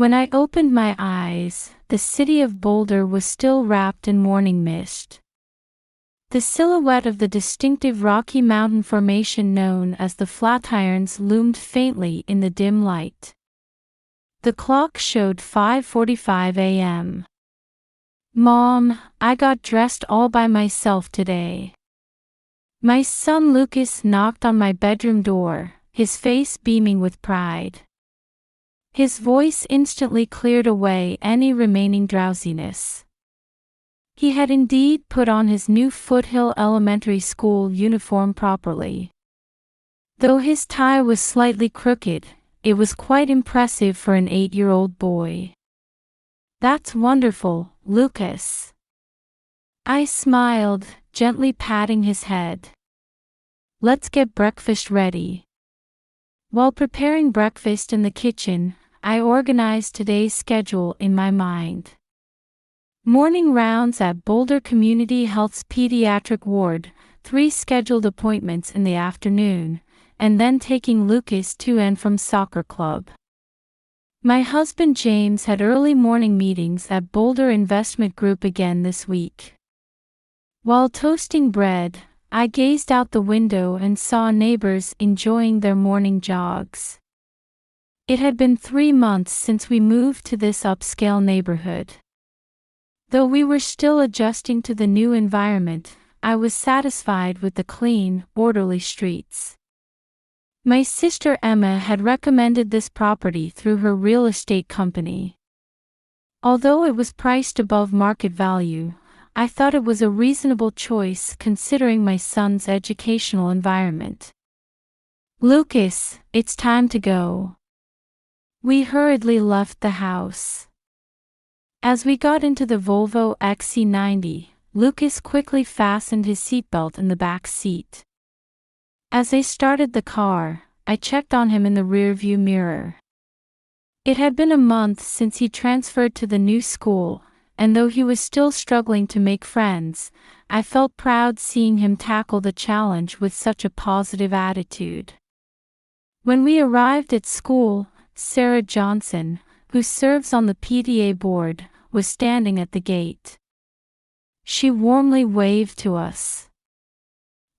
When I opened my eyes, the city of Boulder was still wrapped in morning mist. The silhouette of the distinctive Rocky Mountain formation known as the Flatirons loomed faintly in the dim light. The clock showed 5:45 a.m. "Mom, I got dressed all by myself today." My son Lucas knocked on my bedroom door, his face beaming with pride. His voice instantly cleared away any remaining drowsiness. He had indeed put on his new Foothill Elementary School uniform properly. Though his tie was slightly crooked, it was quite impressive for an 8-year-old boy. "That's wonderful, Lucas." I smiled, gently patting his head. "Let's get breakfast ready." While preparing breakfast in the kitchen, I organized today's schedule in my mind. Morning rounds at Boulder Community Health's pediatric ward, 3 scheduled appointments in the afternoon, and then taking Lucas to and from soccer club. My husband James had early morning meetings at Boulder Investment Group again this week. While toasting bread, I gazed out the window and saw neighbors enjoying their morning jogs. It had been 3 months since we moved to this upscale neighborhood. Though we were still adjusting to the new environment, I was satisfied with the clean, orderly streets. My sister Emma had recommended this property through her real estate company. Although it was priced above market value, I thought it was a reasonable choice considering my son's educational environment. "Lucas, it's time to go." We hurriedly left the house. As we got into the Volvo XC90, Lucas quickly fastened his seatbelt in the back seat. As I started the car, I checked on him in the rearview mirror. It had been a month since he transferred to the new school, and though he was still struggling to make friends, I felt proud seeing him tackle the challenge with such a positive attitude. When we arrived at school, Sarah Johnson, who serves on the PTA board, was standing at the gate. She warmly waved to us.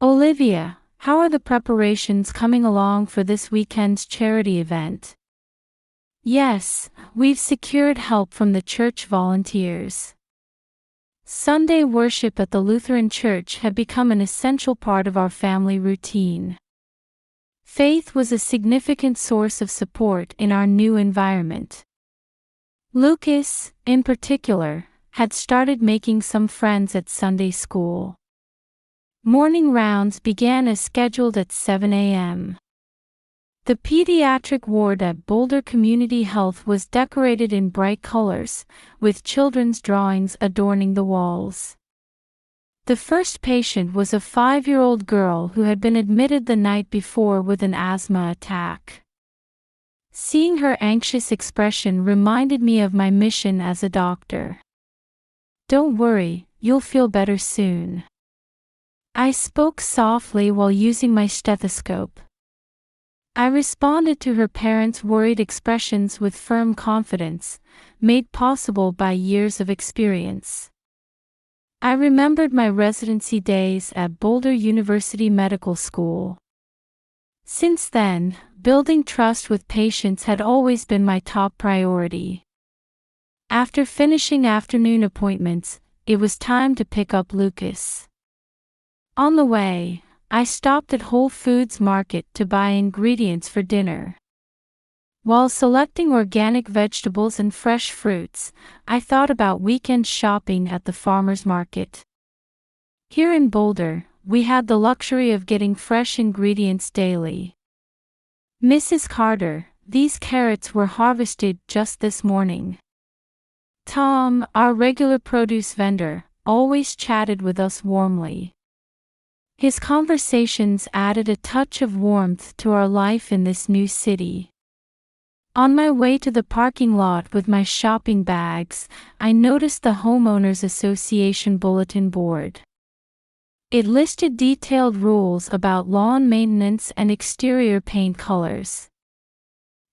"Olivia, how are the preparations coming along for this weekend's charity event?" "Yes, we've secured help from the church volunteers." Sunday worship at the Lutheran Church had become an essential part of our family routine. Faith was a significant source of support in our new environment. Lucas, in particular, had started making some friends at Sunday school. Morning rounds began as scheduled at 7 a.m. The pediatric ward at Boulder Community Health was decorated in bright colors, with children's drawings adorning the walls. The first patient was a 5-year-old girl who had been admitted the night before with an asthma attack. Seeing her anxious expression reminded me of my mission as a doctor. "Don't worry, you'll feel better soon." I spoke softly while using my stethoscope. I responded to her parents' worried expressions with firm confidence, made possible by years of experience. I remembered my residency days at Boulder University Medical School. Since then, building trust with patients had always been my top priority. After finishing afternoon appointments, it was time to pick up Lucas. On the way, I stopped at Whole Foods Market to buy ingredients for dinner. While selecting organic vegetables and fresh fruits, I thought about weekend shopping at the farmers market. Here in Boulder, we had the luxury of getting fresh ingredients daily. "Mrs. Carter, these carrots were harvested just this morning." Tom, our regular produce vendor, always chatted with us warmly. His conversations added a touch of warmth to our life in this new city. On my way to the parking lot with my shopping bags, I noticed the Homeowners Association bulletin board. It listed detailed rules about lawn maintenance and exterior paint colors.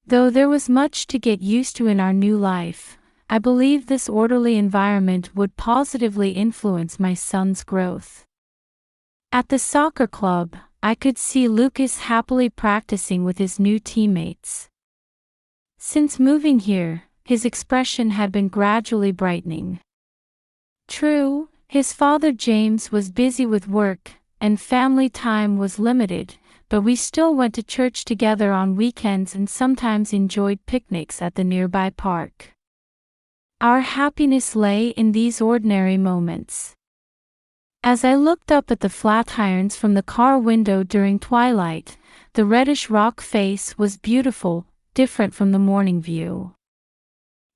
Though there was much to get used to in our new life, I believe this orderly environment would positively influence my son's growth. At the soccer club, I could see Lucas happily practicing with his new teammates. Since moving here, his expression had been gradually brightening. True, his father James was busy with work, and family time was limited, but we still went to church together on weekends and sometimes enjoyed picnics at the nearby park. Our happiness lay in these ordinary moments. As I looked up at the Flatirons from the car window during twilight, the reddish rock face was beautiful, different from the morning view.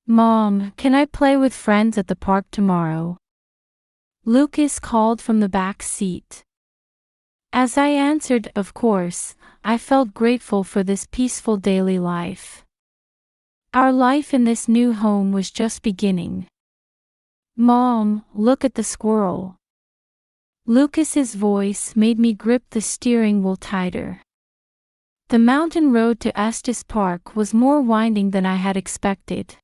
"Mom, can I play with friends at the park tomorrow?" Lucas called from the back seat. As I answered, "Of course," I felt grateful for this peaceful daily life. Our life in this new home was just beginning. "Mom, look at the squirrel." Lucas's voice made me grip the steering wheel tighter. The mountain road to Estes Park was more winding than I had expected.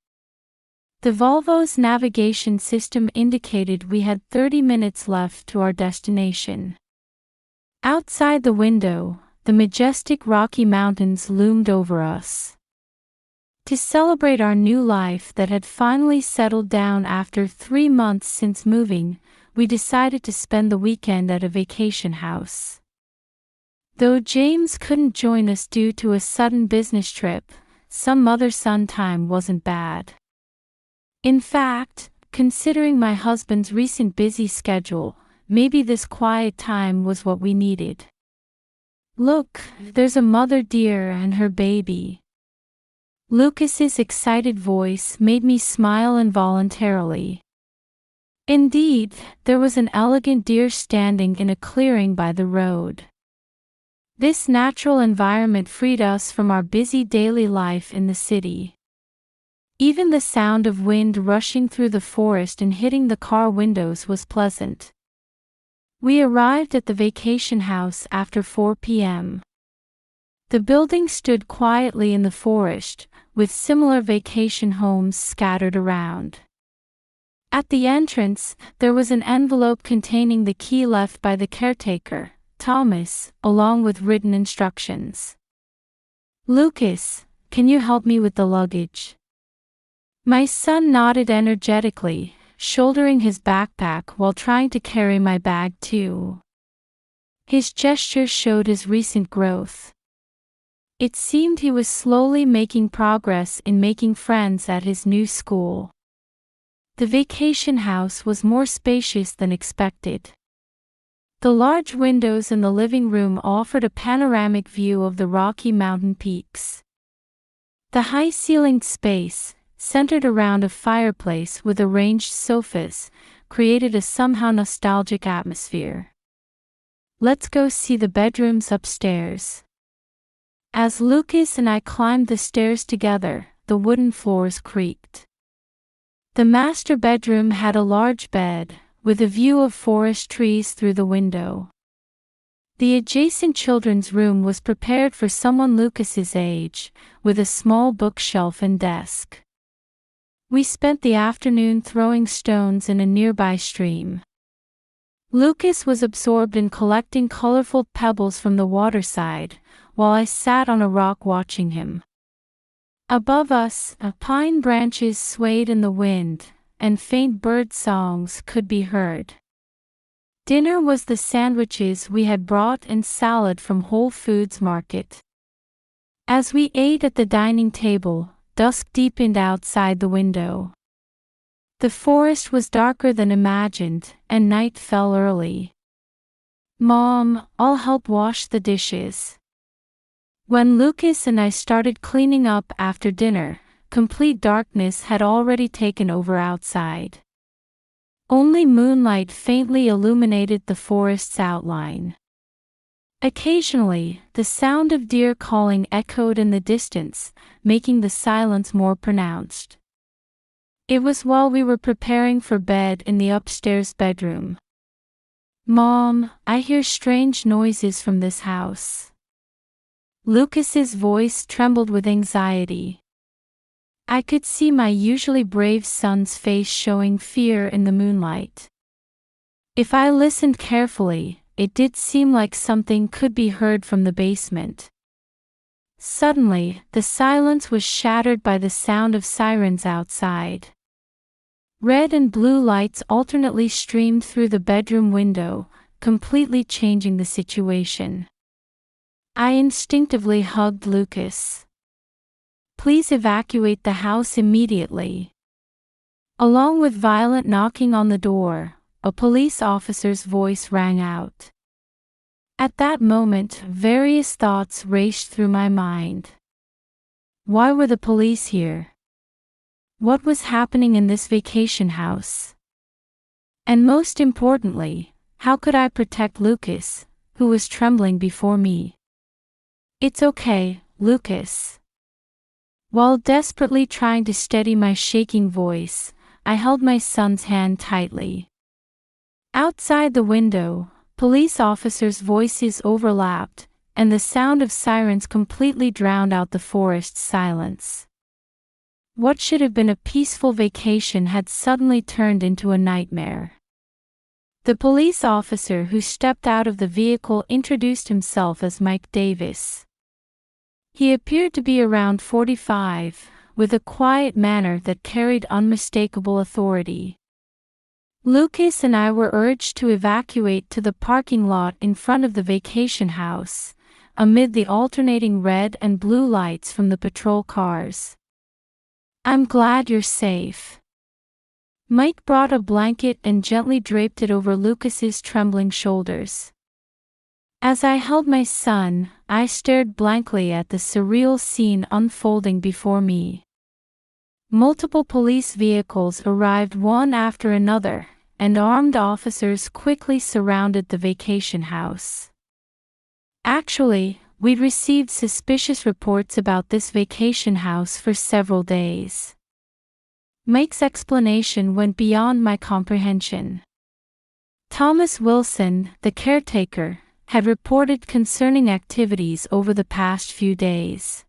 The Volvo's navigation system indicated we had 30 minutes left to our destination. Outside the window, the majestic Rocky Mountains loomed over us. To celebrate our new life that had finally settled down after 3 months since moving, we decided to spend the weekend at a vacation house. Though James couldn't join us due to a sudden business trip, some mother-son time wasn't bad. In fact, considering my husband's recent busy schedule, maybe this quiet time was what we needed. "Look, there's a mother deer and her baby." Lucas's excited voice made me smile involuntarily. Indeed, there was an elegant deer standing in a clearing by the road. This natural environment freed us from our busy daily life in the city. Even the sound of wind rushing through the forest and hitting the car windows was pleasant. We arrived at the vacation house after 4 p.m. The building stood quietly in the forest, with similar vacation homes scattered around. At the entrance, there was an envelope containing the key left by the caretaker, Thomas, along with written instructions. "Lucas, can you help me with the luggage?" My son nodded energetically, shouldering his backpack while trying to carry my bag too. His gesture showed his recent growth. It seemed he was slowly making progress in making friends at his new school. The vacation house was more spacious than expected. The large windows in the living room offered a panoramic view of the Rocky Mountain peaks. The high-ceilinged space, centered around a fireplace with arranged sofas, created a somehow nostalgic atmosphere. "Let's go see the bedrooms upstairs." As Lucas and I climbed the stairs together, the wooden floors creaked. The master bedroom had a large bed, with a view of forest trees through the window. The adjacent children's room was prepared for someone Lucas's age, with a small bookshelf and desk. We spent the afternoon throwing stones in a nearby stream. Lucas was absorbed in collecting colorful pebbles from the waterside, while I sat on a rock watching him. Above us, pine branches swayed in the wind, and faint bird songs could be heard. Dinner was the sandwiches we had brought and salad from Whole Foods Market. As we ate at the dining table, dusk deepened outside the window. The forest was darker than imagined, and night fell early. "Mom, I'll help wash the dishes." When Lucas and I started cleaning up after dinner, complete darkness had already taken over outside. Only moonlight faintly illuminated the forest's outline. Occasionally, the sound of deer calling echoed in the distance, making the silence more pronounced. It was while we were preparing for bed in the upstairs bedroom. "Mom, I hear strange noises from this house." Lucas's voice trembled with anxiety. I could see my usually brave son's face showing fear in the moonlight. If I listened carefully, it did seem like something could be heard from the basement. Suddenly, the silence was shattered by the sound of sirens outside. Red and blue lights alternately streamed through the bedroom window, completely changing the situation. I instinctively hugged Lucas. Please evacuate the house immediately. Along with violent knocking on the door, a police officer's voice rang out. At that moment, various thoughts raced through my mind. Why were the police here? What was happening in this vacation house? And most importantly, how could I protect Lucas, who was trembling before me? It's okay, Lucas. While desperately trying to steady my shaking voice, I held my son's hand tightly. Outside the window, police officers' voices overlapped, and the sound of sirens completely drowned out the forest's silence. What should have been a peaceful vacation had suddenly turned into a nightmare. The police officer who stepped out of the vehicle introduced himself as Mike Davis. He appeared to be around 45, with a quiet manner that carried unmistakable authority. Lucas and I were urged to evacuate to the parking lot in front of the vacation house, amid the alternating red and blue lights from the patrol cars. I'm glad you're safe. Mike brought a blanket and gently draped it over Lucas's trembling shoulders. As I held my son, I stared blankly at the surreal scene unfolding before me. Multiple police vehicles arrived one after another, and armed officers quickly surrounded the vacation house. Actually, we'd received suspicious reports about this vacation house for several days. Mike's explanation went beyond my comprehension. Thomas Wilson, the caretaker, had reported concerning activities over the past few days.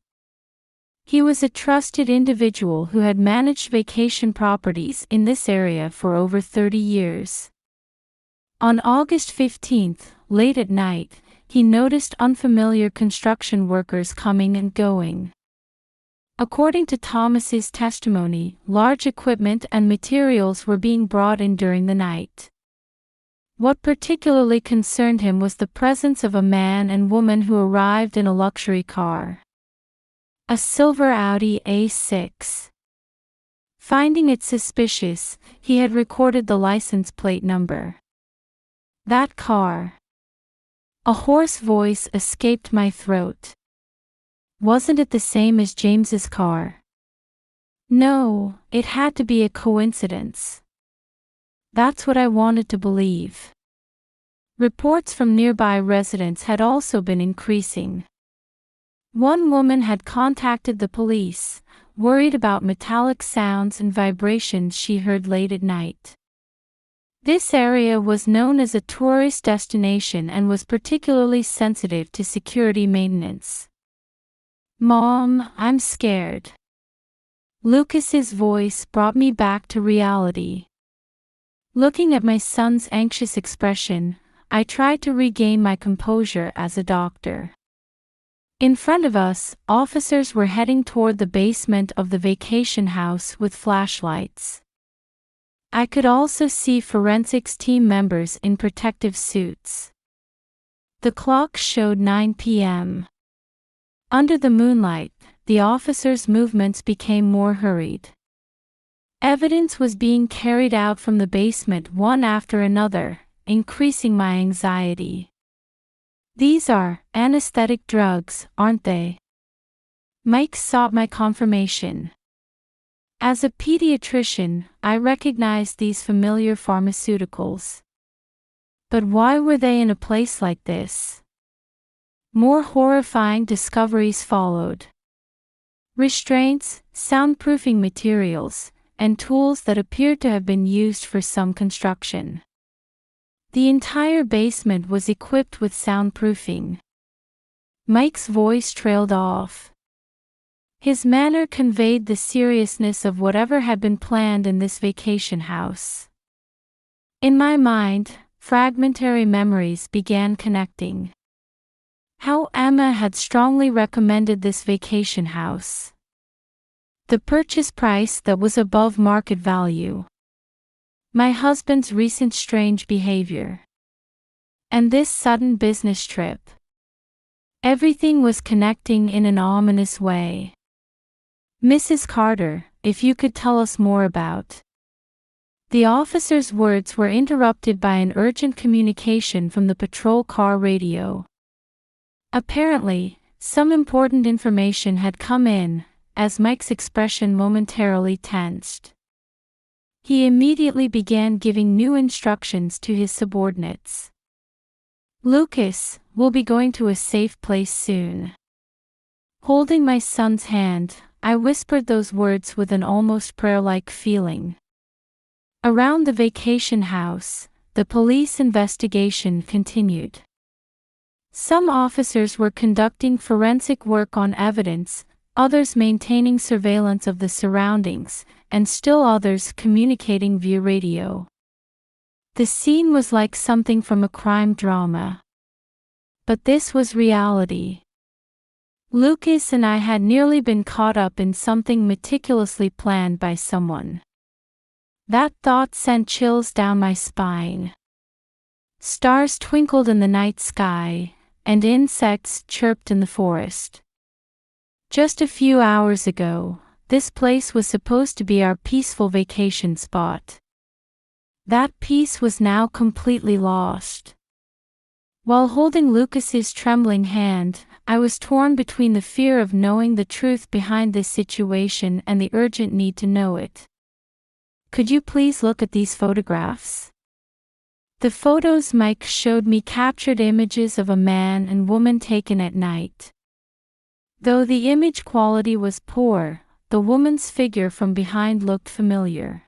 He was a trusted individual who had managed vacation properties in this area for over 30 years. On August 15th, late at night, he noticed unfamiliar construction workers coming and going. According to Thomas's testimony, large equipment and materials were being brought in during the night. What particularly concerned him was the presence of a man and woman who arrived in a luxury car. A silver Audi A6. Finding it suspicious, he had recorded the license plate number. That car. A hoarse voice escaped my throat. Wasn't it the same as James's car? No, it had to be a coincidence. That's what I wanted to believe. Reports from nearby residents had also been increasing. One woman had contacted the police, worried about metallic sounds and vibrations she heard late at night. This area was known as a tourist destination and was particularly sensitive to security maintenance. Mom, I'm scared. Lucas's voice brought me back to reality. Looking at my son's anxious expression, I tried to regain my composure as a doctor. In front of us, officers were heading toward the basement of the vacation house with flashlights. I could also see forensics team members in protective suits. The clock showed 9 p.m. Under the moonlight, the officers' movements became more hurried. Evidence was being carried out from the basement one after another, increasing my anxiety. These are anesthetic drugs, aren't they? Mike sought my confirmation. As a pediatrician, I recognized these familiar pharmaceuticals. But why were they in a place like this? More horrifying discoveries followed. Restraints, soundproofing materials, and tools that appeared to have been used for some construction. The entire basement was equipped with soundproofing. Mike's voice trailed off. His manner conveyed the seriousness of whatever had been planned in this vacation house. In my mind, fragmentary memories began connecting. How Emma had strongly recommended this vacation house. The purchase price that was above market value. My husband's recent strange behavior. And this sudden business trip. Everything was connecting in an ominous way. Mrs. Carter, if you could tell us more about. The officer's words were interrupted by an urgent communication from the patrol car radio. Apparently, some important information had come in, as Mike's expression momentarily tensed. He immediately began giving new instructions to his subordinates. Lucas, we'll be going to a safe place soon. Holding my son's hand, I whispered those words with an almost prayer-like feeling. Around the vacation house, the police investigation continued. Some officers were conducting forensic work on evidence, others maintaining surveillance of the surroundings, and still others communicating via radio. The scene was like something from a crime drama. But this was reality. Lucas and I had nearly been caught up in something meticulously planned by someone. That thought sent chills down my spine. Stars twinkled in the night sky, and insects chirped in the forest. Just a few hours ago, this place was supposed to be our peaceful vacation spot. That peace was now completely lost. While holding Lucas's trembling hand, I was torn between the fear of knowing the truth behind this situation and the urgent need to know it. Could you please look at these photographs? The photos Mike showed me captured images of a man and woman taken at night. Though the image quality was poor, the woman's figure from behind looked familiar.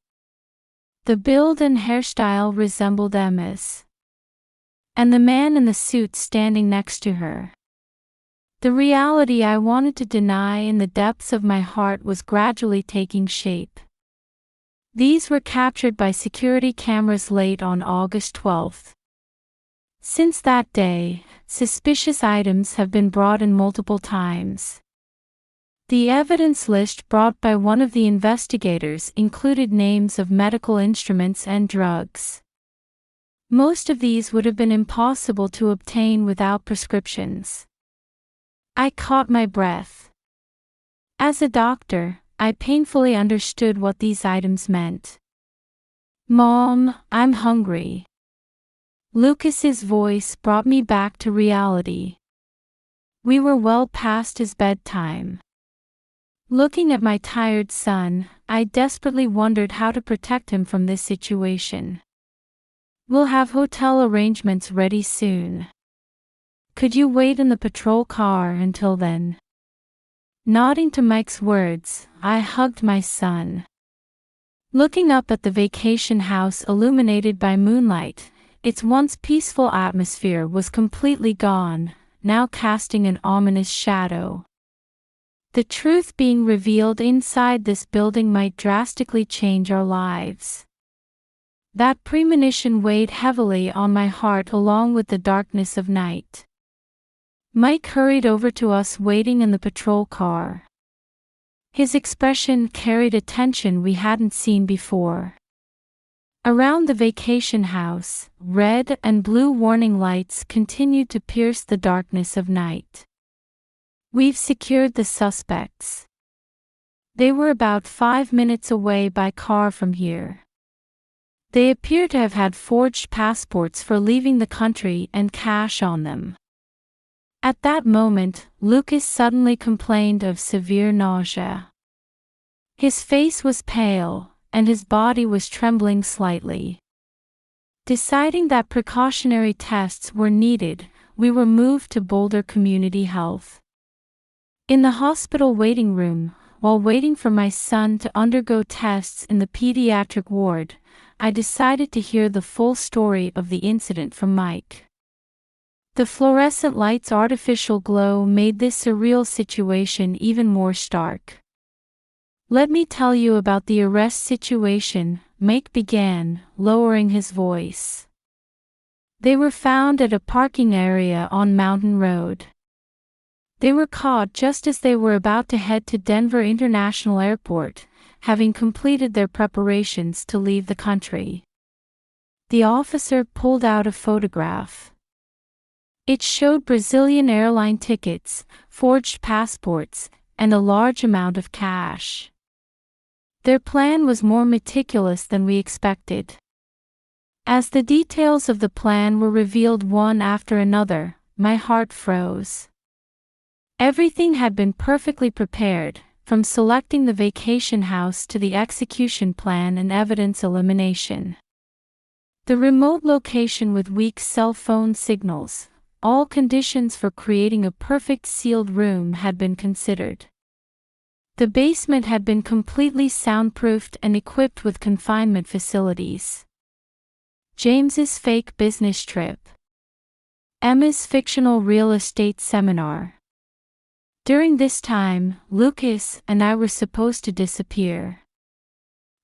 The build and hairstyle resembled Emma's. And the man in the suit standing next to her. The reality I wanted to deny in the depths of my heart was gradually taking shape. These were captured by security cameras late on August 12th. Since that day, suspicious items have been brought in multiple times. The evidence list brought by one of the investigators included names of medical instruments and drugs. Most of these would have been impossible to obtain without prescriptions. I caught my breath. As a doctor, I painfully understood what these items meant. Mom, I'm hungry. Lucas's voice brought me back to reality. We were well past his bedtime. Looking at my tired son, I desperately wondered how to protect him from this situation. We'll have hotel arrangements ready soon. Could you wait in the patrol car until then? Nodding to Mike's words, I hugged my son. Looking up at the vacation house illuminated by moonlight, its once peaceful atmosphere was completely gone, now casting an ominous shadow. The truth being revealed inside this building might drastically change our lives. That premonition weighed heavily on my heart along with the darkness of night. Mike hurried over to us waiting in the patrol car. His expression carried a tension we hadn't seen before. Around the vacation house, red and blue warning lights continued to pierce the darkness of night. We've secured the suspects. They were about 5 minutes away by car from here. They appear to have had forged passports for leaving the country and cash on them. At that moment, Lucas suddenly complained of severe nausea. His face was pale, and his body was trembling slightly. Deciding that precautionary tests were needed, we were moved to Boulder Community Health. In the hospital waiting room, while waiting for my son to undergo tests in the pediatric ward, I decided to hear the full story of the incident from Mike. The fluorescent light's artificial glow made this surreal situation even more stark. "Let me tell you about the arrest situation," Mike began, lowering his voice. "They were found at a parking area on Mountain Road. They were caught just as they were about to head to Denver International Airport, having completed their preparations to leave the country." The officer pulled out a photograph. It showed Brazilian airline tickets, forged passports, and a large amount of cash. "Their plan was more meticulous than we expected." As the details of the plan were revealed one after another, my heart froze. Everything had been perfectly prepared, from selecting the vacation house to the execution plan and evidence elimination. The remote location with weak cell phone signals, all conditions for creating a perfect sealed room had been considered. The basement had been completely soundproofed and equipped with confinement facilities. James's fake business trip. Emma's fictional real estate seminar. During this time, Lucas and I were supposed to disappear.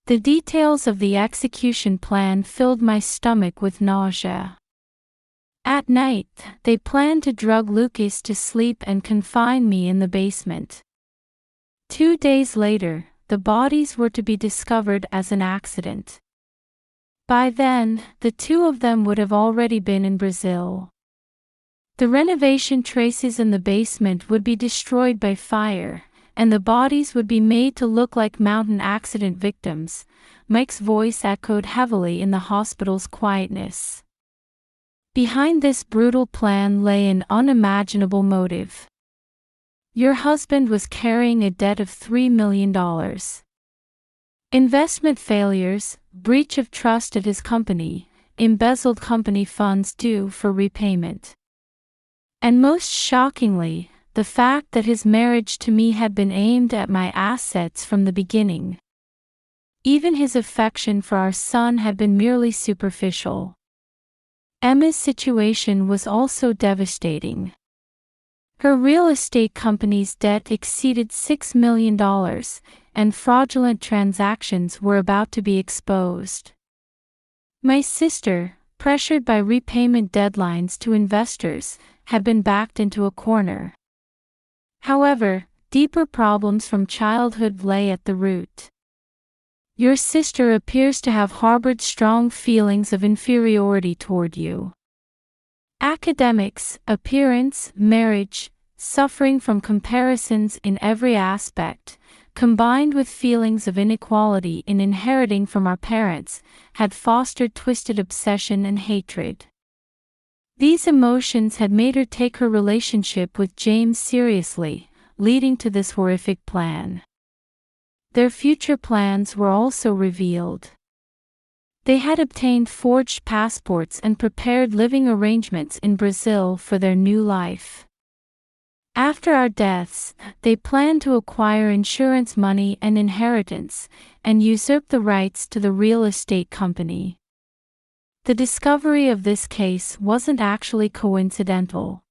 The details of the execution plan filled my stomach with nausea. At night, they planned to drug Lucas to sleep and confine me in the basement. 2 days later, the bodies were to be discovered as an accident. By then, the two of them would have already been in Brazil. The renovation traces in the basement would be destroyed by fire, and the bodies would be made to look like mountain accident victims. Mike's voice echoed heavily in the hospital's quietness. Behind this brutal plan lay an unimaginable motive. Your husband was carrying a debt of $3 million. Investment failures, breach of trust at his company, embezzled company funds due for repayment. And most shockingly, the fact that his marriage to me had been aimed at my assets from the beginning. Even his affection for our son had been merely superficial. Emma's situation was also devastating. Her real estate company's debt exceeded $6 million, and fraudulent transactions were about to be exposed. My sister, pressured by repayment deadlines to investors, had been backed into a corner. However, deeper problems from childhood lay at the root. Your sister appears to have harbored strong feelings of inferiority toward you. Academics, appearance, marriage, suffering from comparisons in every aspect, combined with feelings of inequality in inheriting from our parents, had fostered twisted obsession and hatred. These emotions had made her take her relationship with James seriously, leading to this horrific plan. Their future plans were also revealed. They had obtained forged passports and prepared living arrangements in Brazil for their new life. After our deaths, they planned to acquire insurance money and inheritance, and usurp the rights to the real estate company. The discovery of this case wasn't actually coincidental.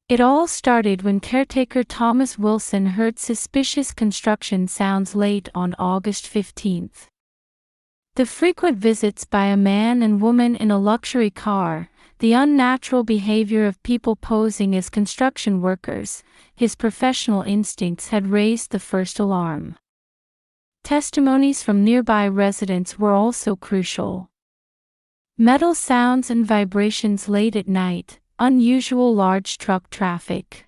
It all started when caretaker Thomas Wilson heard suspicious construction sounds late on August 15. The frequent visits by a man and woman in a luxury car, the unnatural behavior of people posing as construction workers, his professional instincts had raised the first alarm. Testimonies from nearby residents were also crucial. Metal sounds and vibrations late at night, unusual large truck traffic.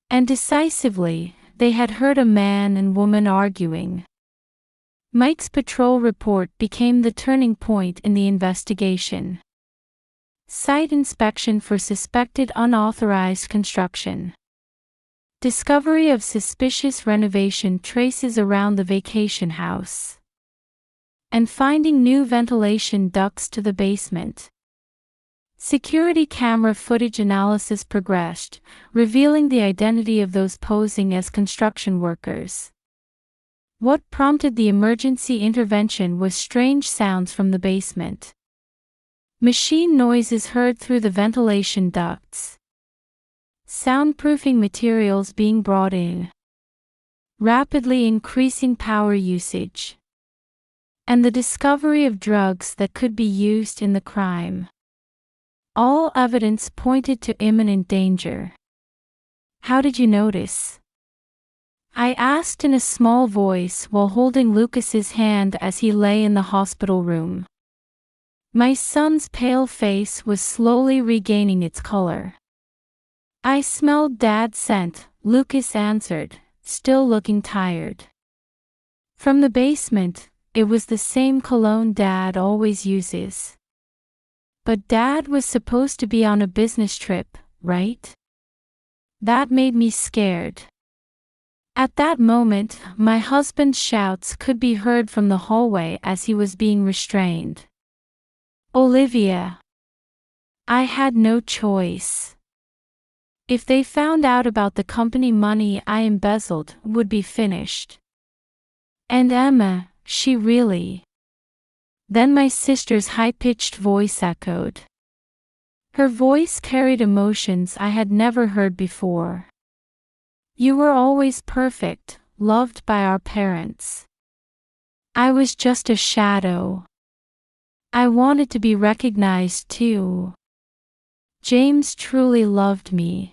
And decisively, they had heard a man and woman arguing. Mike's patrol report became the turning point in the investigation. Site inspection for suspected unauthorized construction. Discovery of suspicious renovation traces around the vacation house. And finding new ventilation ducts to the basement. Security camera footage analysis progressed, revealing the identity of those posing as construction workers. What prompted the emergency intervention was strange sounds from the basement. Machine noises heard through the ventilation ducts. Soundproofing materials being brought in. Rapidly increasing power usage. And the discovery of drugs that could be used in the crime. All evidence pointed to imminent danger. How did you notice? I asked in a small voice while holding Lucas's hand as he lay in the hospital room. My son's pale face was slowly regaining its color. I smelled Dad's scent, Lucas answered, still looking tired. From the basement, it was the same cologne Dad always uses. But Dad was supposed to be on a business trip, right? That made me scared. At that moment, my husband's shouts could be heard from the hallway as he was being restrained. Olivia. I had no choice. If they found out about the company money I embezzled, would be finished. And Emma, she really. Then my sister's high-pitched voice echoed. Her voice carried emotions I had never heard before. You were always perfect, loved by our parents. I was just a shadow. I wanted to be recognized too. James truly loved me.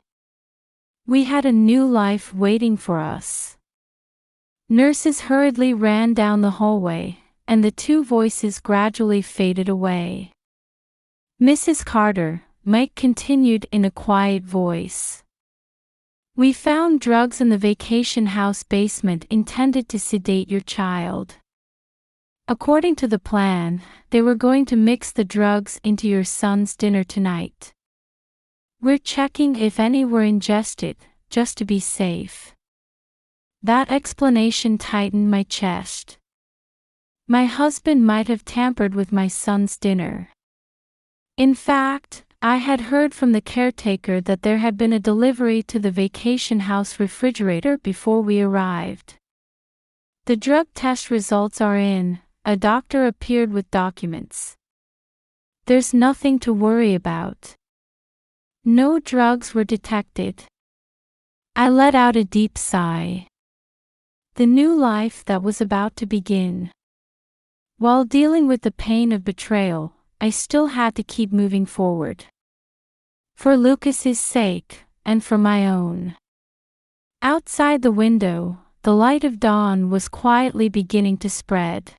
We had a new life waiting for us. Nurses hurriedly ran down the hallway, and the two voices gradually faded away. Mrs. Carter, Mike continued in a quiet voice. We found drugs in the vacation house basement intended to sedate your child. According to the plan, they were going to mix the drugs into your son's dinner tonight. We're checking if any were ingested, just to be safe. That explanation tightened my chest. My husband might have tampered with my son's dinner. In fact, I had heard from the caretaker that there had been a delivery to the vacation house refrigerator before we arrived. The drug test results are in, a doctor appeared with documents. There's nothing to worry about. No drugs were detected. I let out a deep sigh. The new life that was about to begin. While dealing with the pain of betrayal, I still had to keep moving forward. For Lucas's sake, and for my own. Outside the window, the light of dawn was quietly beginning to spread.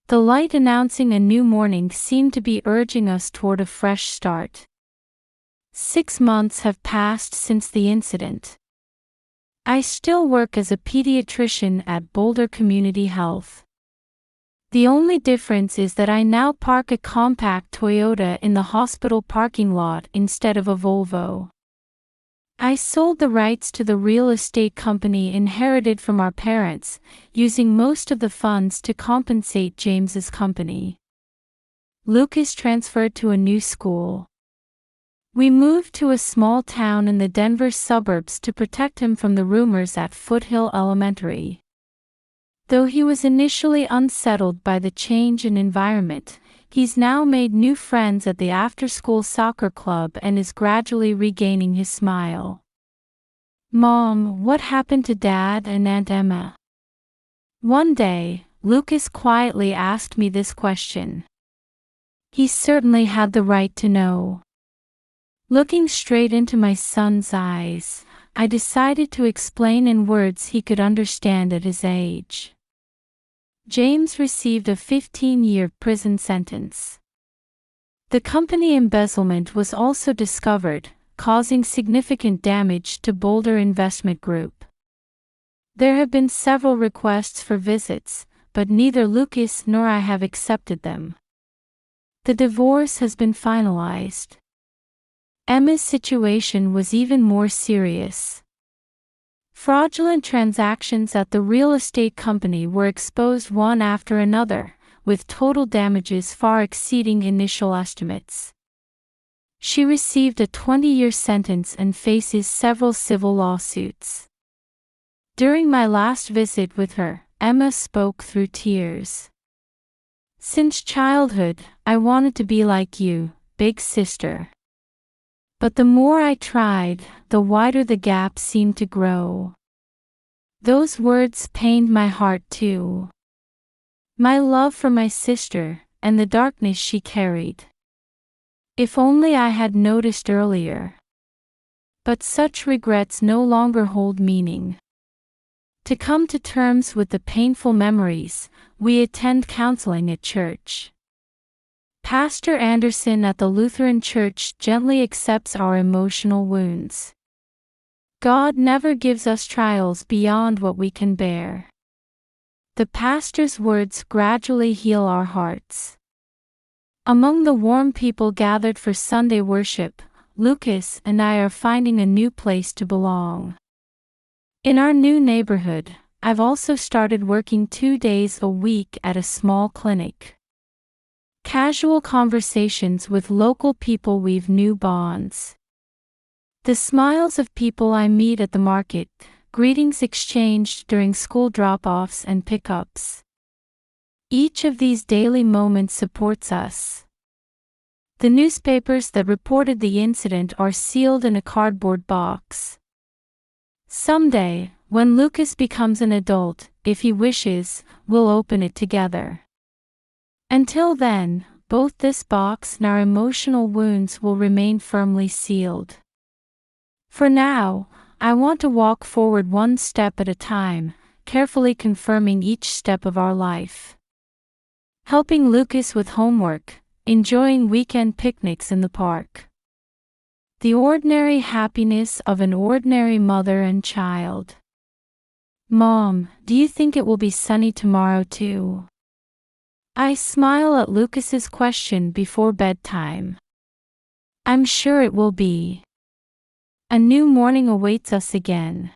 The light announcing a new morning seemed to be urging us toward a fresh start. 6 months have passed since the incident. I still work as a pediatrician at Boulder Community Health. The only difference is that I now park a compact Toyota in the hospital parking lot instead of a Volvo. I sold the rights to the real estate company inherited from our parents, using most of the funds to compensate James's company. Lucas transferred to a new school. We moved to a small town in the Denver suburbs to protect him from the rumors at Foothill Elementary. Though he was initially unsettled by the change in environment, he's now made new friends at the after-school soccer club and is gradually regaining his smile. Mom, what happened to Dad and Aunt Emma? One day, Lucas quietly asked me this question. He certainly had the right to know. Looking straight into my son's eyes, I decided to explain in words he could understand at his age. James received a 15-year prison sentence. The company embezzlement was also discovered, causing significant damage to Boulder Investment Group. There have been several requests for visits, but neither Lucas nor I have accepted them. The divorce has been finalized. Emma's situation was even more serious. Fraudulent transactions at the real estate company were exposed one after another, with total damages far exceeding initial estimates. She received a 20-year sentence and faces several civil lawsuits. During my last visit with her, Emma spoke through tears. Since childhood, I wanted to be like you, big sister. But the more I tried, the wider the gap seemed to grow. Those words pained my heart too. My love for my sister, and the darkness she carried. If only I had noticed earlier. But such regrets no longer hold meaning. To come to terms with the painful memories, we attend counseling at church. Pastor Anderson at the Lutheran Church gently accepts our emotional wounds. God never gives us trials beyond what we can bear. The pastor's words gradually heal our hearts. Among the warm people gathered for Sunday worship, Lucas and I are finding a new place to belong. In our new neighborhood, I've also started working 2 days a week at a small clinic. Casual conversations with local people weave new bonds. The smiles of people I meet at the market, greetings exchanged during school drop-offs and pickups. Each of these daily moments supports us. The newspapers that reported the incident are sealed in a cardboard box. Someday, when Lucas becomes an adult, if he wishes, we'll open it together. Until then, both this box and our emotional wounds will remain firmly sealed. For now, I want to walk forward one step at a time, carefully confirming each step of our life. Helping Lucas with homework, enjoying weekend picnics in the park. The ordinary happiness of an ordinary mother and child. Mom, do you think it will be sunny tomorrow too? I smile at Lucas's question before bedtime. I'm sure it will be. A new morning awaits us again.